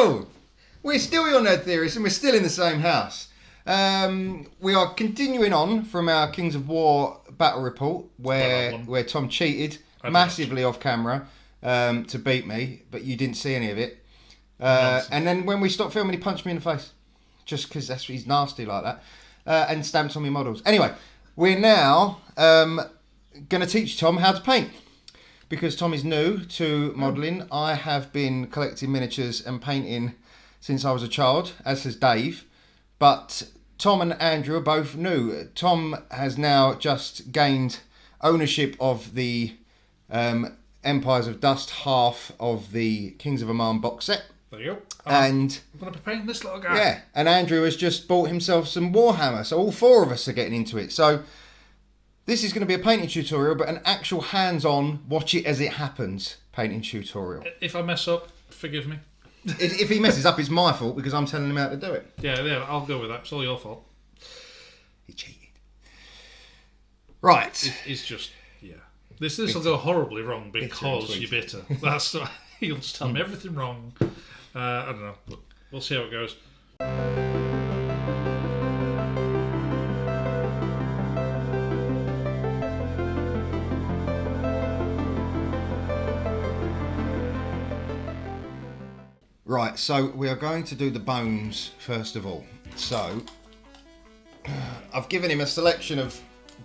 Hello! We're still your Nerd Theorists and we're still in the same house. We are continuing on from our Kings of War battle report where Tom cheated massively off camera to beat me, but you didn't see any of it. And then when we stopped filming, he punched me in the face. Just because he's nasty like that. And stamped on me models. Anyway, we're now going to teach Tom how to paint. Because Tom is new to modelling. I have been collecting miniatures and painting since I was a child, as has Dave. But Tom and Andrew are both new. Tom has now just gained ownership of the Empires of Dust half of the Kings of Ahmun box set. There you go. And I'm going to be painting this little guy. Yeah, and Andrew has just bought himself some Warhammer. So all four of us are getting into it. So this is going to be a painting tutorial, but an actual hands-on, watch it as it happens painting tutorial. If I mess up, forgive me. If he messes up, it's my fault because I'm telling him how to do it. Yeah, I'll go with that. It's all your fault. He cheated. Right. It's just, yeah. This will go horribly wrong because you're bitter. That's you'll just tell me everything wrong. I don't know. We'll see how it goes. Right, so we are going to do the bones first of all. So, I've given him a selection of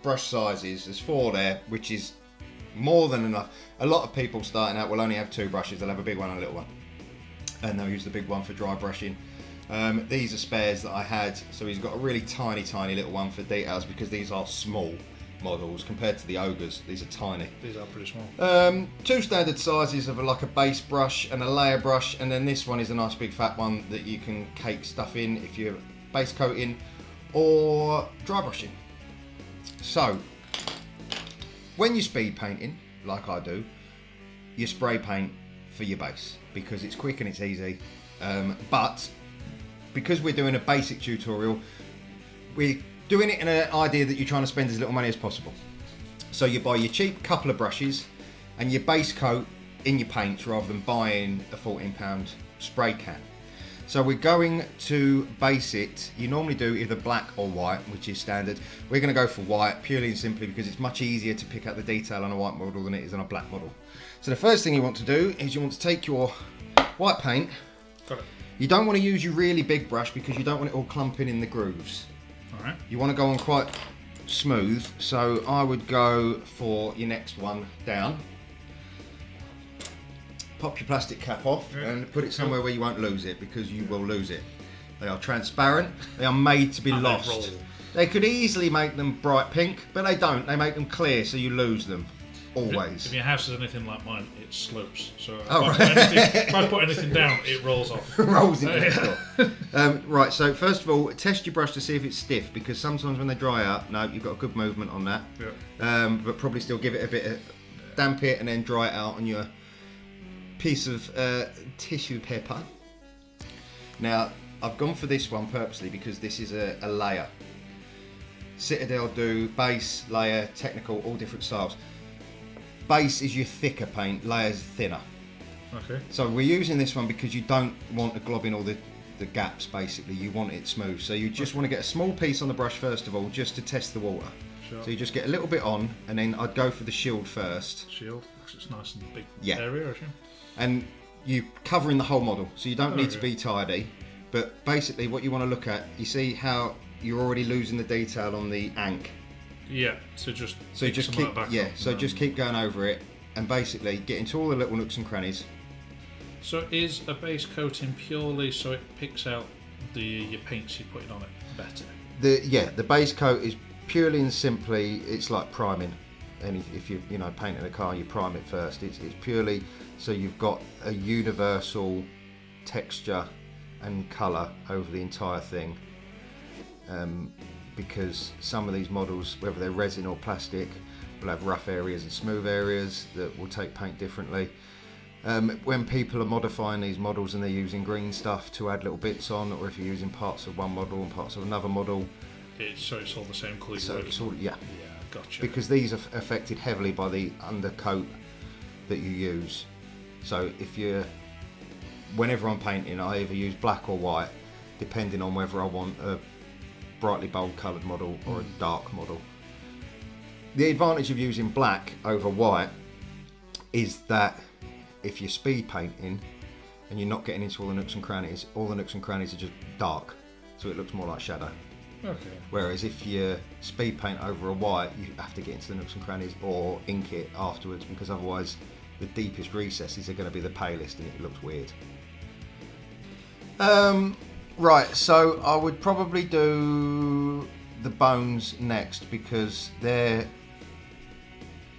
brush sizes. There's 4 there, which is more than enough. A lot of people starting out will only have 2 brushes. They'll have a big one and a little one. And they'll use the big one for dry brushing. These are spares that I had. So he's got a really tiny, tiny little one for details because these are small models compared to the ogres. These are tiny. These are pretty small. 2 standard sizes of like a base brush and a layer brush, and then this one is a nice big fat one that you can cake stuff in if you're base coating or dry brushing. So when you're speed painting, like I do, you spray paint for your base because it's quick and it's easy. But because we're doing a basic tutorial, we're doing it in an idea that you're trying to spend as little money as possible. So you buy your cheap couple of brushes and your base coat in your paints rather than buying a £14 spray can. So we're going to base it. You normally do either black or white, which is standard. We're going to go for white purely and simply because it's much easier to pick out the detail on a white model than it is on a black model. So the first thing you want to do is you want to take your white paint. Got it. You don't want to use your really big brush because you don't want it all clumping in the grooves. Alright. You want to go on quite smooth, so I would go for your next one down. Pop your plastic cap off and put it somewhere where you won't lose it because you will lose it. They are transparent, they are made to be lost. They could easily make them bright pink, but they don't. They make them clear so you lose them. Always. If your house is anything like mine, it slopes. So if I put anything down, it rolls off. Rolls into the floor. Right, so first of all, test your brush to see if it's stiff because sometimes when they dry out, no, you've got a good movement on that. Yeah. But probably still give it a bit of damp it and then dry it out on your piece of tissue paper. Now, I've gone for this one purposely because this is a layer. Citadel do base, layer, technical, all different styles. Base is your thicker paint, layers thinner. Okay. So we're using this one because you don't want to glob in all the gaps basically, you want it smooth. So you just want to get a small piece on the brush first of all, just to test the water. Sure. So you just get a little bit on and then I'd go for the shield first. Shield, because it's nice and big area, I assume. And you covering the whole model, so you don't need to be tidy. But basically what you want to look at, you see how you're already losing the detail on the ank. Yeah, so just keep just keep going over it and basically get into all the little nooks and crannies. So is a base coating purely so it picks out your paints you're putting on it better? The base coat is purely and simply, it's like priming. And if you painting a car, you prime it first. It's purely so you've got a universal texture and colour over the entire thing. Because some of these models, whether they're resin or plastic, will have rough areas and smooth areas that will take paint differently. When people are modifying these models and they're using green stuff to add little bits on, or if you're using parts of one model and parts of another model, it's all the same colour. So it's all, yeah, gotcha. Because these are affected heavily by the undercoat that you use. So if you're whenever I'm painting, I either use black or white, depending on whether I want a brightly bold coloured model or a dark model. The advantage of using black over white is that if you're speed painting and you're not getting into all the nooks and crannies are just dark, so it looks more like shadow. Okay. Whereas if you speed paint over a white, you have to get into the nooks and crannies or ink it afterwards, because otherwise the deepest recesses are going to be the palest and it looks weird. Right, so I would probably do the bones next because they're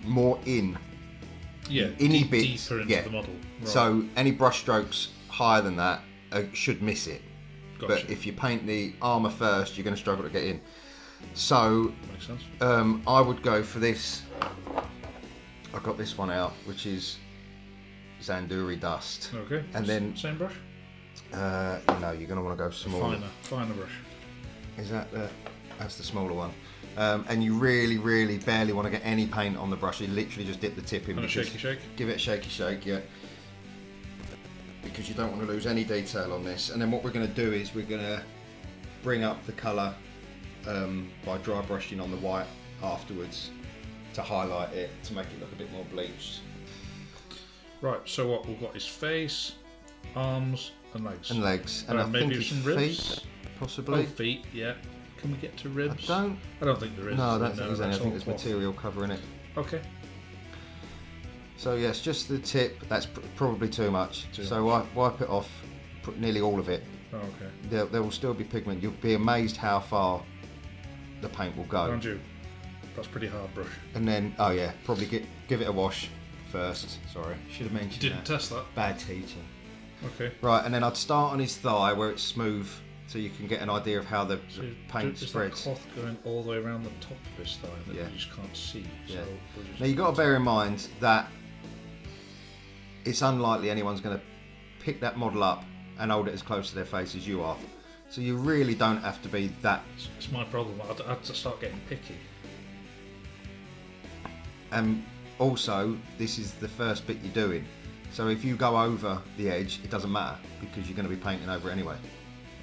more in. Yeah, bits, deeper into the model. Right. So any brush strokes higher than that should miss it. Gotcha. But if you paint the armour first, you're going to struggle to get in. So makes sense. I would go for this. I got this one out, which is Zanduri Dust. Okay. And then same brush. No, you're going to want to go smaller. Finer brush. Is that that's the smaller one? And you really, really barely want to get any paint on the brush. You literally just dip the tip in. And a shaky shake. Give it a shaky shake, yeah. Because you don't want to lose any detail on this. And then what we're going to do is we're going to bring up the colour by dry brushing on the white afterwards to highlight it, to make it look a bit more bleached. Right, so what we've got is face, arms and legs. And I maybe think some it's ribs. feet, possibly. Oh, feet, yeah. Can we get to ribs? I don't think there is. No, I don't think there's any. I think all there's material covering it. Okay. So yes, just the tip. That's probably too much. Wipe it off, nearly all of it. Oh, okay. There will still be pigment. You'll be amazed how far the paint will go. Aren't you? That's pretty hard brush. And then, probably give it a wash first. Sorry, should have mentioned You didn't test that. Bad teaching. Okay. Right, and then I'd start on his thigh where it's smooth, so you can get an idea of how the paint spreads. Is that cloth going all the way around the top of his thigh that you just can't see? Yeah. So Now you've got to bear in mind that it's unlikely anyone's going to pick that model up and hold it as close to their face as you are. So you really don't have to be that. It's my problem. I had to start getting picky. And also, this is the first bit you're doing. So if you go over the edge, it doesn't matter because you're going to be painting over it anyway.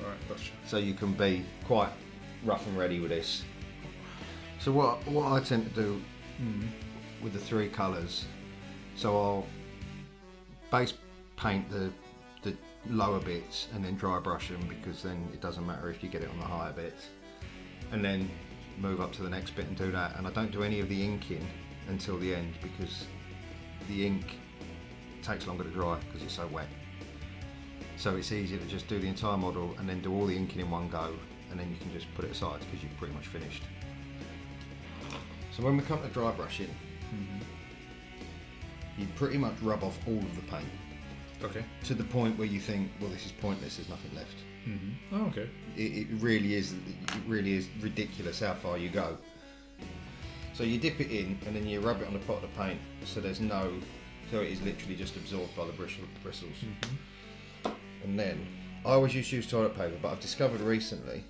Right, gotcha. So you can be quite rough and ready with this. So what I tend to do with the three colours, so I'll base paint the lower bits and then dry brush them, because then it doesn't matter if you get it on the higher bits, and then move up to the next bit and do that. And I don't do any of the inking until the end because the ink takes longer to dry because it's so wet. So it's easier to just do the entire model and then do all the inking in one go, and then you can just put it aside because you've pretty much finished. So when we come to dry brushing, you pretty much rub off all of the paint. Okay. To the point where you think, well, this is pointless, there's nothing left. Oh, okay. It really is ridiculous how far you go. So you dip it in and then you rub it on the pot of the paint so it is literally just absorbed by the bristles. And then I always used to use toilet paper, but I've discovered recently,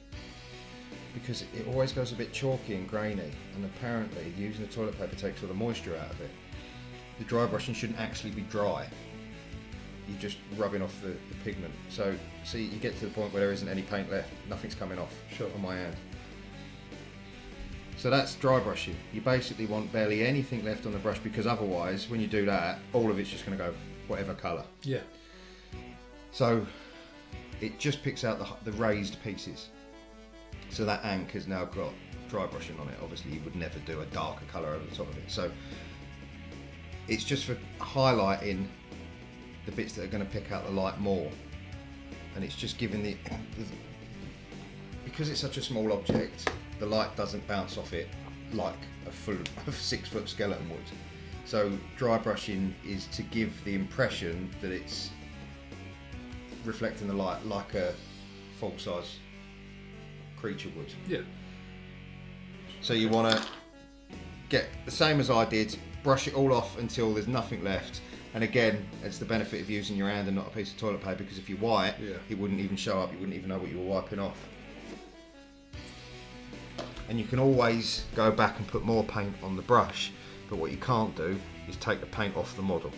because it always goes a bit chalky and grainy, and apparently using the toilet paper takes all the moisture out of it. The dry brushing shouldn't actually be dry. You're just rubbing off the pigment. So see, you get to the point where there isn't any paint left, nothing's coming off on my hand. So that's dry brushing. You basically want barely anything left on the brush, because otherwise when you do that, all of it's just going to go whatever colour. Yeah. So it just picks out the raised pieces. So that ink has now got dry brushing on it. Obviously you would never do a darker colour over the top of it. So it's just for highlighting the bits that are going to pick out the light more. And it's just giving because it's such a small object, the light doesn't bounce off it like a full 6 foot skeleton would. So dry brushing is to give the impression that it's reflecting the light like a full size creature would. Yeah. So you want to get the same as I did, brush it all off until there's nothing left. And again, it's the benefit of using your hand and not a piece of toilet paper, because if you wipe, it wouldn't even show up, you wouldn't even know what you were wiping off. And you can always go back and put more paint on the brush, but what you can't do is take the paint off the model.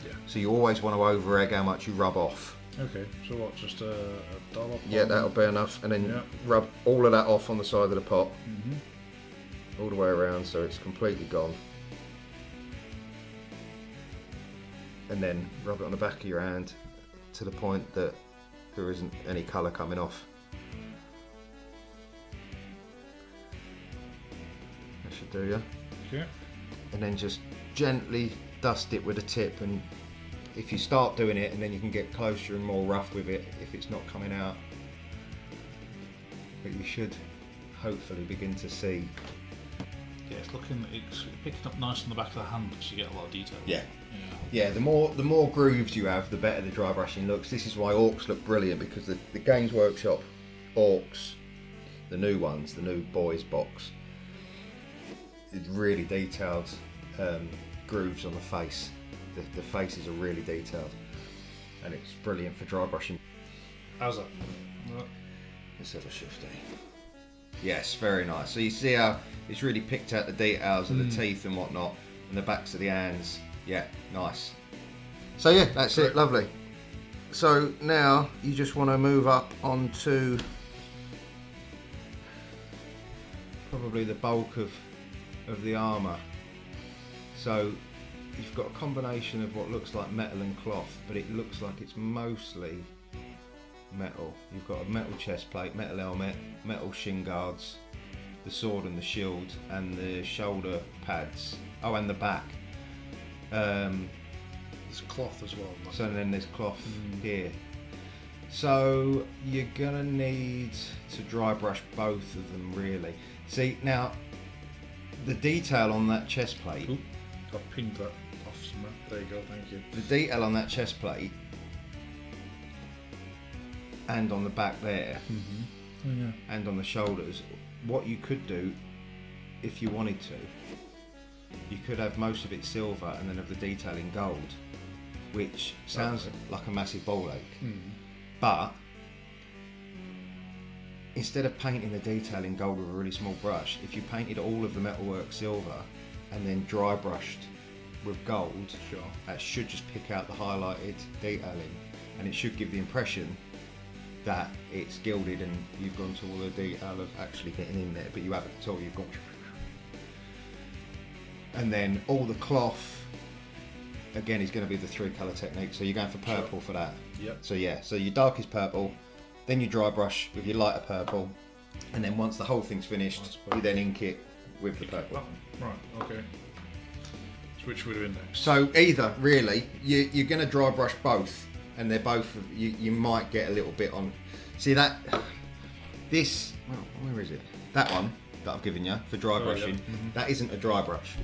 Yeah. So you always want to over egg how much you rub off. Okay, so what, just a dollop? Yeah, that'll be enough. And then rub all of that off on the side of the pot. All the way around so it's completely gone. And then rub it on the back of your hand to the point that there isn't any colour coming off. That should do, yeah? Okay. And then just gently dust it with a tip, and if you start doing it, and then you can get closer and more rough with it if it's not coming out. But you should hopefully begin to see. Yeah, it's picking up nice on the back of the hand because you get a lot of detail. Yeah, the more grooves you have, the better the dry brushing looks. This is why Orcs look brilliant, because the Games Workshop Orcs, the new ones, the new boys box, it's really detailed grooves on the face. The faces are really detailed, and it's brilliant for dry brushing. How's that? Let's have a shifty. Yes, very nice. So you see how it's really picked out the details of the teeth and whatnot, and the backs of the hands. Yeah, nice. So yeah, that's it. Lovely. So now you just want to move up onto probably the bulk of the armour. So you've got a combination of what looks like metal and cloth, but it looks like it's mostly metal. You've got a metal chest plate, metal helmet, metal shin guards, the sword and the shield, and the shoulder pads. Oh, and the back. There's cloth as well. So then there's cloth here. So you're gonna need to dry brush both of them, really. See, now the detail on that chest plate. Ooh, I've pinged that off somewhere. There you go, thank you. The detail on that chest plate and on the back there, and on the shoulders, what you could do, if you wanted to, you could have most of it silver and then have the detail in gold, which sounds like a massive ball ache. But instead of painting the detail in gold with a really small brush, if you painted all of the metalwork silver and then dry brushed with gold, that should just pick out the highlighted detailing, and it should give the impression that it's gilded and you've gone to all the detail of actually getting in there, but you haven't at all. You've gone, and then all the cloth again is going to be the 3-colour technique. So you're going for purple for that. Yep. So yeah, so your darkest purple, then you dry brush with your lighter purple, and then once the whole thing's finished, you then ink it with the purple. Right. Okay. So which we're doing next? So either really, you're going to dry brush both. And they're both, you might get a little bit on. See that, this, well, where is it? That one that I've given you for dry brushing, that isn't a dry brush.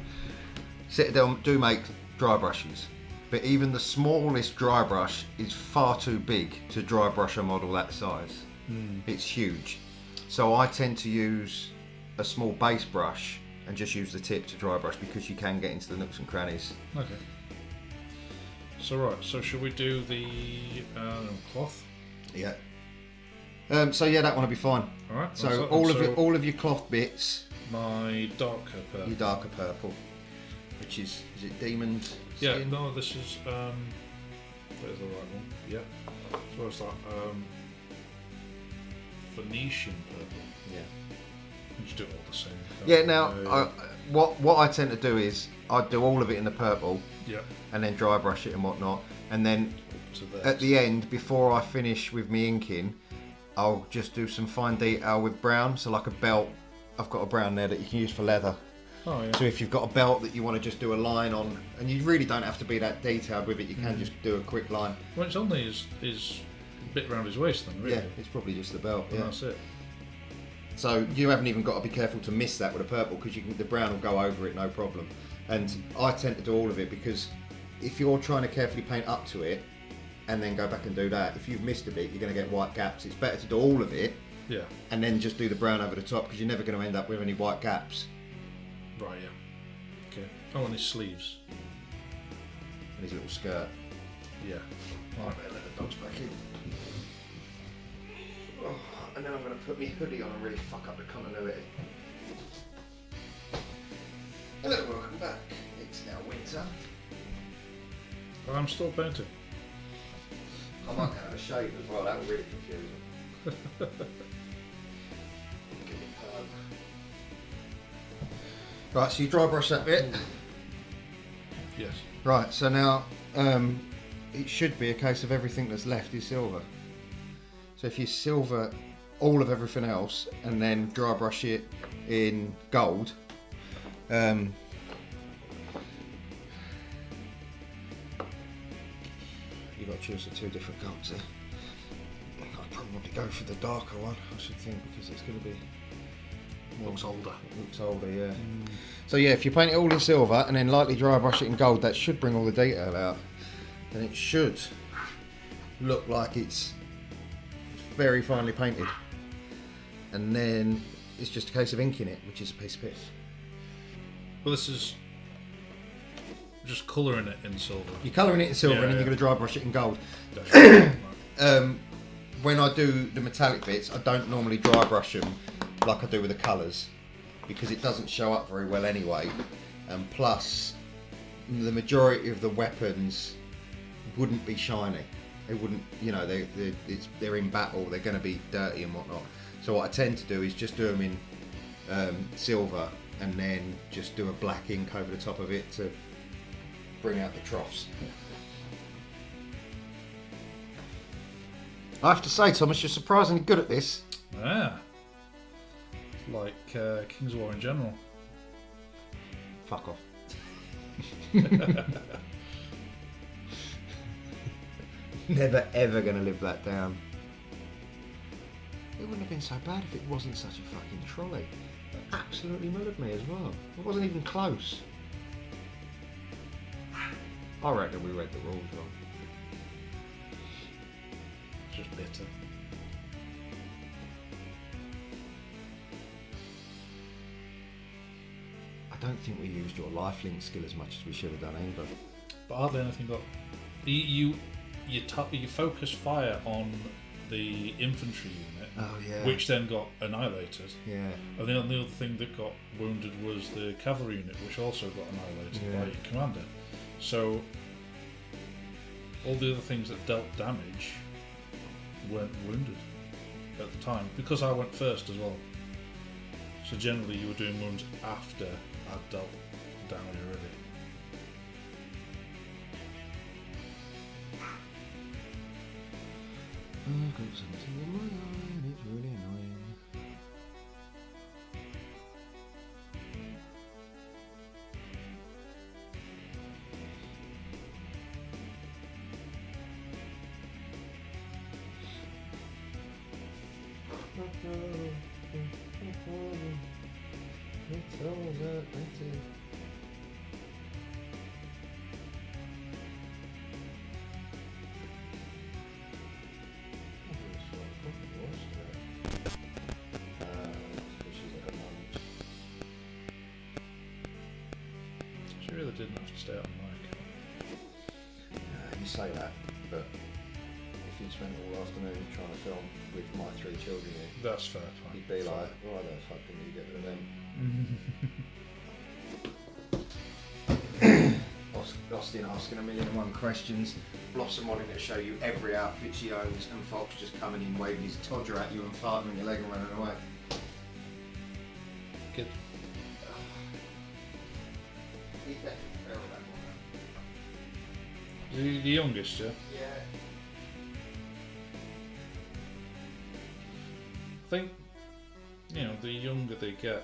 Citadel do make dry brushes, but even the smallest dry brush is far too big to dry brush a model that size. It's huge. So I tend to use a small base brush and just use the tip to dry brush, because you can get into the nooks and crannies. Okay. So so should we do the cloth? Yeah. So yeah, that one will be fine. All right. So all of your cloth bits. My darker purple. Your darker purple, which is it Demon's Yeah. Skin? No, this is there's the right one. Yeah. So what's that? Phoenician purple. Yeah. You just do it all the same. Yeah. Now, what I tend to do is I do all of it in the purple. Yeah. And then dry brush it and whatnot, and then at the end, before I finish with me inking, I'll just do some fine detail with brown. So like a belt, I've got a brown there that you can use for leather. Oh yeah. So if you've got a belt that you want to just do a line on, and you really don't have to be that detailed with it, you can just do a quick line. Well, it's only his bit around his waist then, really. Yeah, it's probably just the belt. And that's it. So you haven't even got to be careful to miss that with a purple, because the brown will go over it no problem. And I tend to do all of it, because if you're trying to carefully paint up to it and then go back and do that, if you've missed a bit, you're going to get white gaps. It's better to do all of it, and then just do the brown over the top, because you're never going to end up with any white gaps. Right, yeah. Okay. Oh, and his sleeves. And his little skirt. Yeah. Right, better let the dogs back in. Oh, and then I'm going to put my hoodie on and really fuck up the continuity. Hello, welcome back. It's now winter. I'm still painting. I might have a shave as well, that would really confuse me. Right, so you dry brush that bit. Yes. Right, so now it should be a case of everything that's left is silver. So if you silver all of everything else and then dry brush it in gold, you've got to choose the two different golds there. I'd probably go for the darker one, I should think, because it's going to be... Looks older. Looks older, yeah. So yeah, if you paint it all in silver and then lightly dry brush it in gold, that should bring all the detail out. And it should look like it's very finely painted. And then it's just a case of inking it, which is a piece of piss. Well, this is just colouring it in silver. You're colouring it in silver and then you're going to dry brush it in gold. When I do the metallic bits, I don't normally dry brush them like I do with the colours, because it doesn't show up very well anyway. And plus, the majority of the weapons wouldn't be shiny. They wouldn't, you know, they're in battle. They're going to be dirty and whatnot. So what I tend to do is just do them in silver, and then just do a black ink over the top of it to bring out the troughs. I have to say, Thomas, you're surprisingly good at this. Yeah. Like King's War in general. Fuck off. Never ever gonna live that down. It wouldn't have been so bad if it wasn't such a fucking trolley. It absolutely murdered me as well. It wasn't even close. I reckon we read the rules wrong. It's just bitter. I don't think we used your lifelink skill as much as we should have done either. But hardly anything got. You focus fire on the infantry unit, which then got annihilated. Yeah. And the only other thing that got wounded was the cavalry unit, which also got annihilated by your commander. So all the other things that dealt damage weren't wounded at the time, because I went first as well. So generally you were doing wounds after I'd dealt damage already. I've got something in my eye and it's really annoying. It's over, it's it. She really didn't have to stay on mic. You say that, but if you spent all afternoon trying to film with my three children here, That's fair. Fine. you'd be like, why the fuck didn't you get rid of them? Austin asking 1,000,001 questions, Blossom wanting to show you every outfit she owns, and Fox just coming in waving his todger at you and farting on your leg and running away. Good. He's definitely feral, that one. The youngest, yeah? Yeah. I think, the younger they get,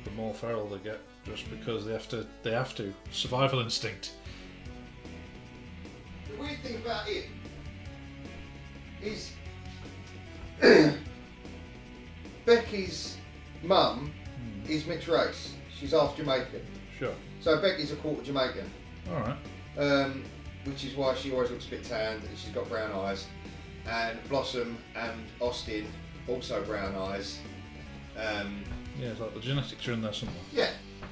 the more feral they get, just because they have to. Survival instinct. The weird thing about it is Becky's mum is mixed race. She's half Jamaican. Sure. So Becky's a quarter Jamaican. Alright. Which is why she always looks a bit tanned and she's got brown eyes. And Blossom and Austin, also brown eyes. Yeah, it's like the genetics are in there somewhere. Yeah.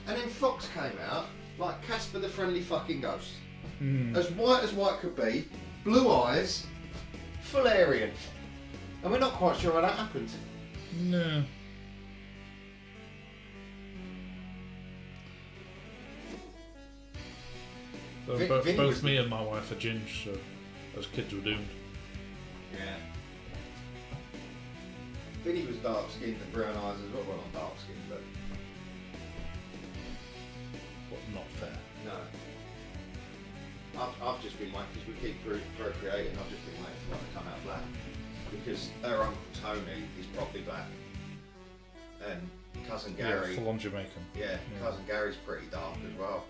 And then Fox came out like Casper the Friendly Fucking Ghost. Mm. As white could be, blue eyes, full Aryan. And we're not quite sure how that happened. No. Vinny Both was- me and my wife are ginger, so as kids were doomed. Yeah. Vinny was dark skinned and brown eyes as well. Well, not dark skinned, but Not fair. no. I've just been waiting because we keep procreating. I've just been waiting for it to come out black because her uncle Tony is probably black, and cousin Gary. Yeah, full on Jamaican. Yeah, cousin Gary's pretty dark as well.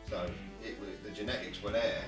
So the genetics were there.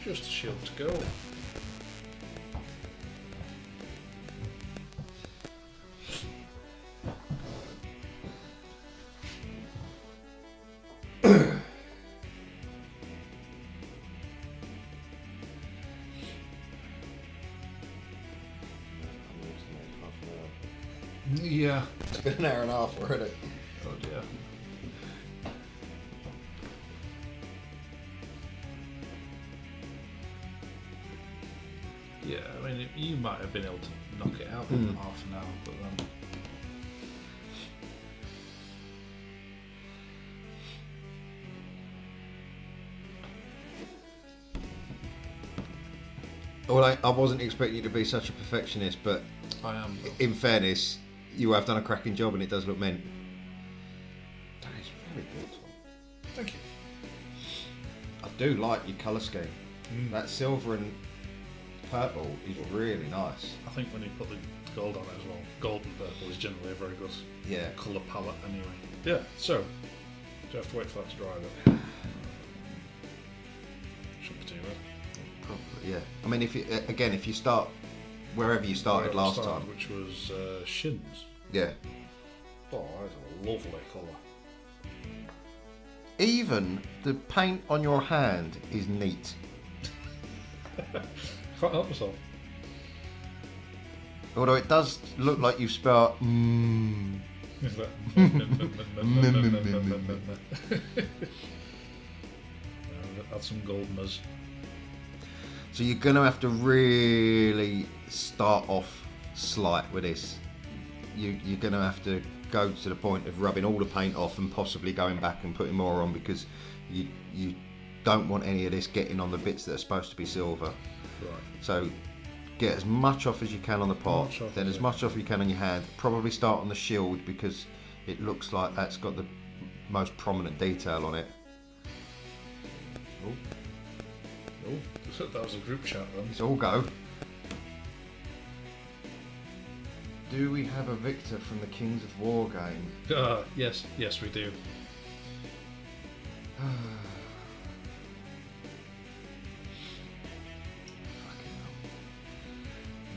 Just a shield to go. Yeah. It's been an hour and a half already. Oh dear. Yeah, I mean, you might have been able to knock it out in half an hour, but then. Well, I wasn't expecting you to be such a perfectionist, but I am. in fairness, you have done a cracking job and it does look mint. That is very good, Tom. Thank you. I do like your colour scheme. That silver and purple is really nice. I think when you put the gold on it as well, gold and purple is generally a very good colour palette anyway. Yeah, so, do you have to wait for that to dry though? Shouldn't be too bad. Probably, yeah. I mean, if you start wherever you started last time, which was shins. yeah. Oh, that's a lovely colour. Even the paint on your hand is neat. Can't help myself. Although it does look like you've spelled Is that? Add some goldness. So you're going to have to really start off slight with this. You're going to have to go to the point of rubbing all the paint off and possibly going back and putting more on, because you don't want any of this getting on the bits that are supposed to be silver. Right. So get as much off as you can on the pot, then as much off as you can on your hand. Probably start on the shield because it looks like that's got the most prominent detail on it. Oh, that was a group chat then. Let's all go. Do we have a victor from the Kings of War game? Yes, we do. Fucking hell.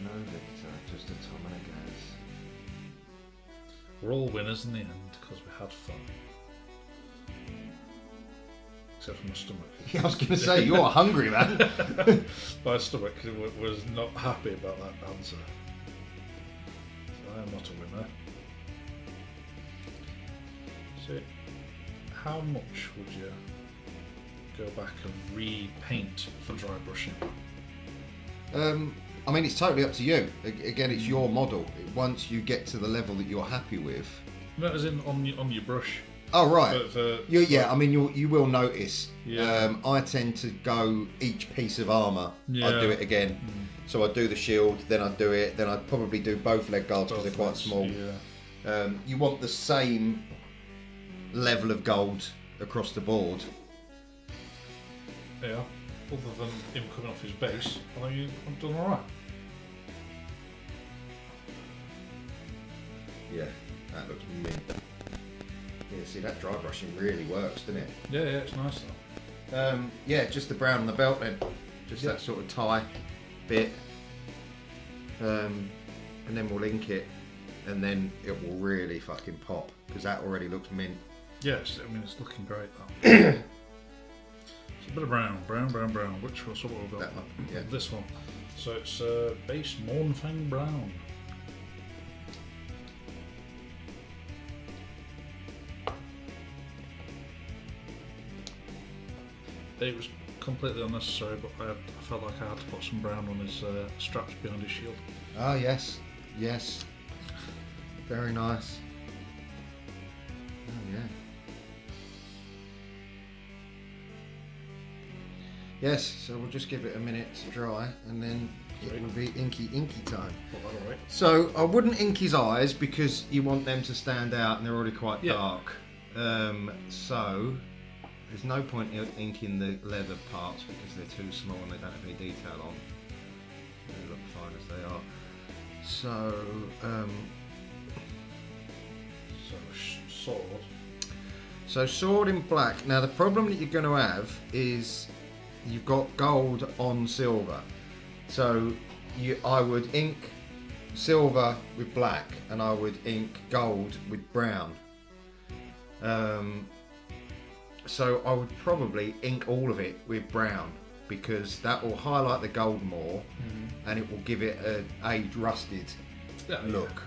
No victor, just a Tom and a Gaz. We're all winners in the end because we had fun. Except for my stomach. Yeah, I was going to say, you're hungry, man. My stomach was not happy about that answer. So I am not a winner. So, how much would you go back and repaint for dry brushing? I mean, it's totally up to you. Again, it's your model. Once you get to the level that you're happy with. No, as in on your brush. Oh, right. Yeah, I mean, you will notice. Yeah. I tend to go each piece of armour. Yeah. I do it again. So I do the shield, then I do it, then I'd probably do both leg guards because they're quite small. Yeah. You want the same level of gold across the board. Yeah. Other than him coming off his base, I think I'm done alright. Yeah, that looks mint. Yeah, see, that dry brushing really works, doesn't it? Yeah, it's nice though. Yeah, just the brown on the belt then. Just that sort of tie bit. And then we'll ink it, and then it will really fucking pop, because that already looks mint. Yes, I mean, it's looking great though. It's a bit of brown. Which was what we've got? That one, yeah. This one. So it's base Mornfang brown. It was completely unnecessary, but I felt like I had to put some brown on his straps behind his shield. Oh, yes. Very nice. Oh, yeah. Yes, so we'll just give it a minute to dry, and then it will be inky time. Alright. So I wouldn't ink his eyes because you want them to stand out, and they're already quite dark. So there's no point in inking the leather parts because they're too small and they don't have any detail on. They look fine as they are. So, sword. So sword in black. Now the problem that you're going to have is you've got gold on silver. So I would ink silver with black, and I would ink gold with brown. So I would probably ink all of it with brown, because that will highlight the gold more, and it will give it an age rusted look.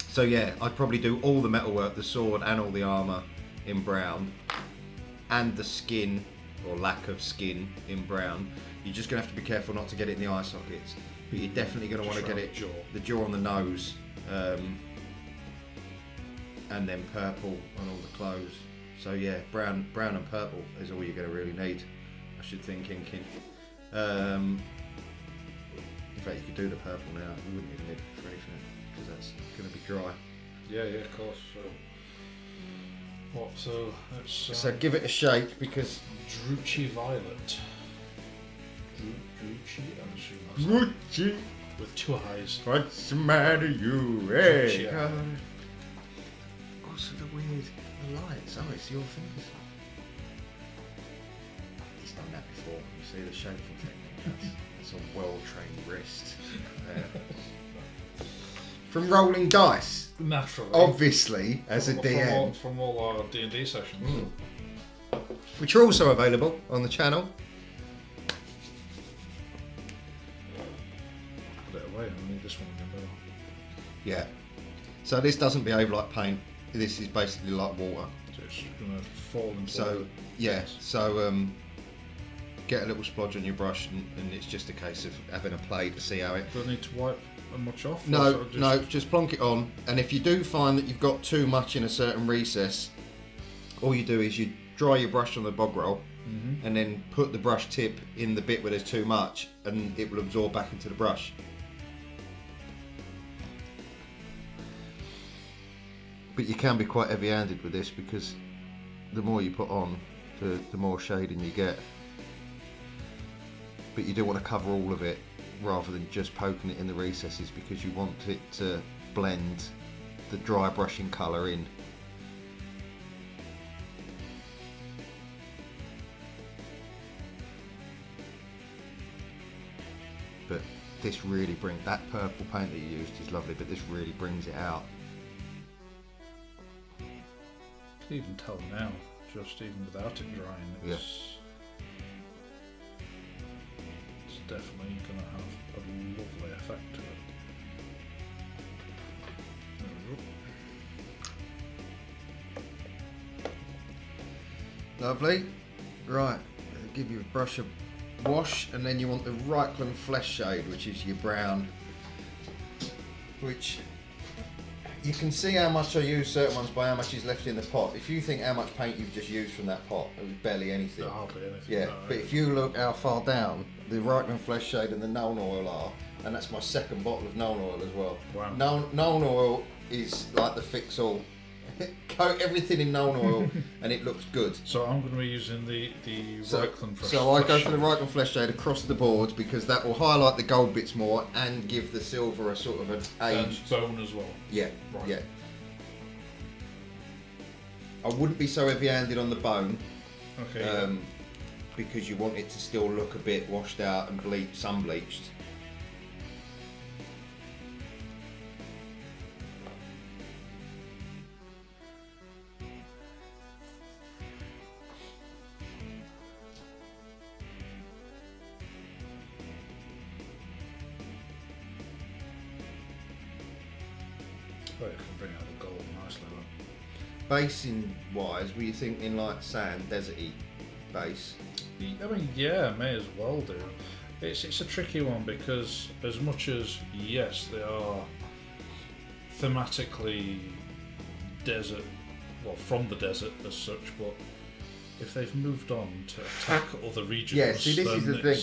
So yeah, I'd probably do all the metalwork, the sword and all the armour in brown, and the skin or lack of skin in brown. You're just going to have to be careful not to get it in the eye sockets, but you're definitely going to want to get it the jaw on the nose, and then purple on all the clothes. So yeah, brown and purple is all you're going to really need, I should think, inking. In fact, you could do the purple now. You wouldn't even need it for anything, because that's going to be dry. Yeah, of course. So let's. So give it a shake, because Drucci Violet. Drucci, I'm assuming that's Drucci with 2 eyes. What's the matter, you? Hey, also the lights. Oh, it's your fingers. He's done that before. You see the shameful thing? That's a well-trained wrist. From rolling dice. Naturally. Obviously, as a DM. From all our D&D sessions. Which are also available on the channel. Put it away, I need this one again better. Yeah. So this doesn't behave like paint. This is basically like water. So it's going to fall into. So yeah. So get a little splodge on your brush, and it's just a case of having a play to see how it. Do I need to wipe much off? No, just plonk it on. And if you do find that you've got too much in a certain recess, all you do is you dry your brush on the bog roll, and then put the brush tip in the bit where there's too much, and it will absorb back into the brush. But you can be quite heavy-handed with this, because the more you put on, the more shading you get. But you do want to cover all of it, rather than just poking it in the recesses, because you want it to blend the dry brushing colour in. But this really brings, that purple paint that you used is lovely, but this really brings it out. You can even tell now, just even without it drying, it's definitely going to have a lovely effect to it. There we go. Lovely. Right, I'll give you a brush of wash, and then you want the Reichland Flesh shade, which is your brown, which you can see how much I use certain ones by how much is left in the pot. If you think how much paint you've just used from that pot, it was barely anything. Hardly anything. Yeah, no, but if you look how far down the Reichland Flesh shade and the Nuln Oil are, and that's my second bottle of Nuln Oil as well. Wow. Nuln Oil is like the fix-all. Coat everything in Nuln Oil and it looks good. So I'm going to be using the Reichland Flesh. So I go for the Reichland Flesh shade across the board, because that will highlight the gold bits more and give the silver a sort of an age. And bone as well. Yeah, Right. yeah. I wouldn't be so heavy-handed on the bone. Okay. Because you want it to still look a bit washed out and sun bleached. Well, it can bring out the gold nicely. Basing wise, were you thinking like sand, deserty base? I mean, yeah, may as well do. It's a tricky one, because as much as, yes, they are thematically desert, well, from the desert as such, but if they've moved on to attack other regions, Yeah, see, this is the thing.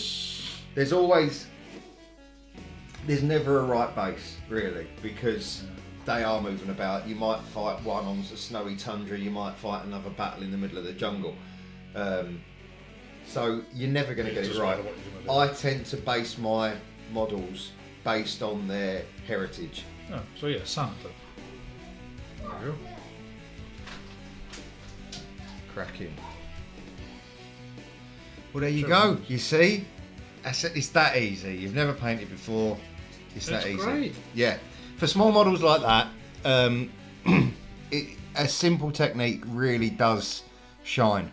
There's never a right base, really, because they are moving about. You might fight one on a snowy tundra, you might fight another battle in the middle of the jungle. So you're never going to get it right. I tend to base my models based on their heritage. Oh, so yeah, sand then. There we go. Cracking. Well, there you Sure. go. You see, it's that easy. You've never painted before. It's that easy. Great. Yeah. For small models like that, a simple technique really does shine.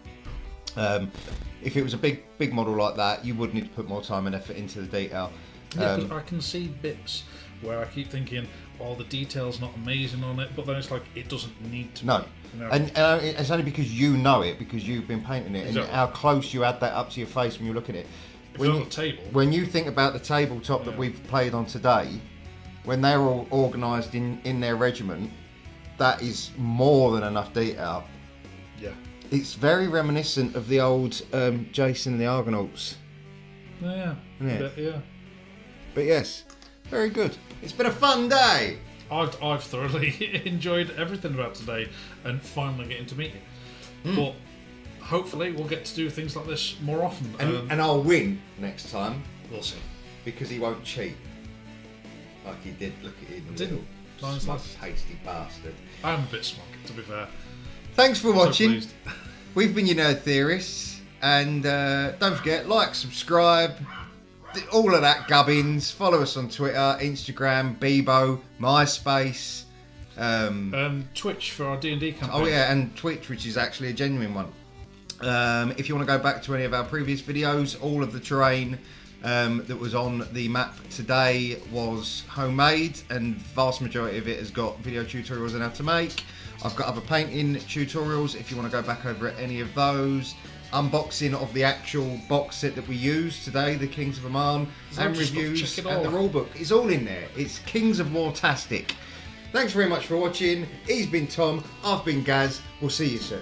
If it was a big model like that, you would need to put more time and effort into the detail. Yeah, 'cause I can see bits where I keep thinking, oh, the detail's not amazing on it, but then it's like, it doesn't need to No. be. You know? And it's only because you know it, because you've been painting it, Exactly. and how close you add that up to your face when you look at it. If you're on the table, When you think about the tabletop that we've played on today, when they're all organised in their regiment, that is more than enough detail. yeah. It's very reminiscent of the old Jason and the Argonauts. Yeah. Yeah. Yeah. But yes, very good. It's been a fun day. I've thoroughly enjoyed everything about today and finally getting to meet you. But hopefully we'll get to do things like this more often. And I'll win next time We'll see. because he won't cheat. Like he did, look at him. Didn't. Nice Smug, lad. hasty bastard. I'm a bit smug, to be fair. Thanks for So watching. pleased. We've been your Nerd Theorists. And don't forget, like, subscribe, all of that gubbins. Follow us on Twitter, Instagram, Bebo, MySpace. Twitch for our D&D campaign. Oh yeah, and Twitch, which is actually a genuine one. If you want to go back to any of our previous videos, all of the terrain that was on the map today was homemade, and vast majority of it has got video tutorials on how to make. I've got other painting tutorials if you want to go back over any of those. Unboxing of the actual box set that we used today, the Kings of Ahmun, and just reviews, check it and the all. rule book. It's all in there. It's Kings of War-tastic. Thanks very much for watching. He's been Tom, I've been Gaz. We'll see you soon.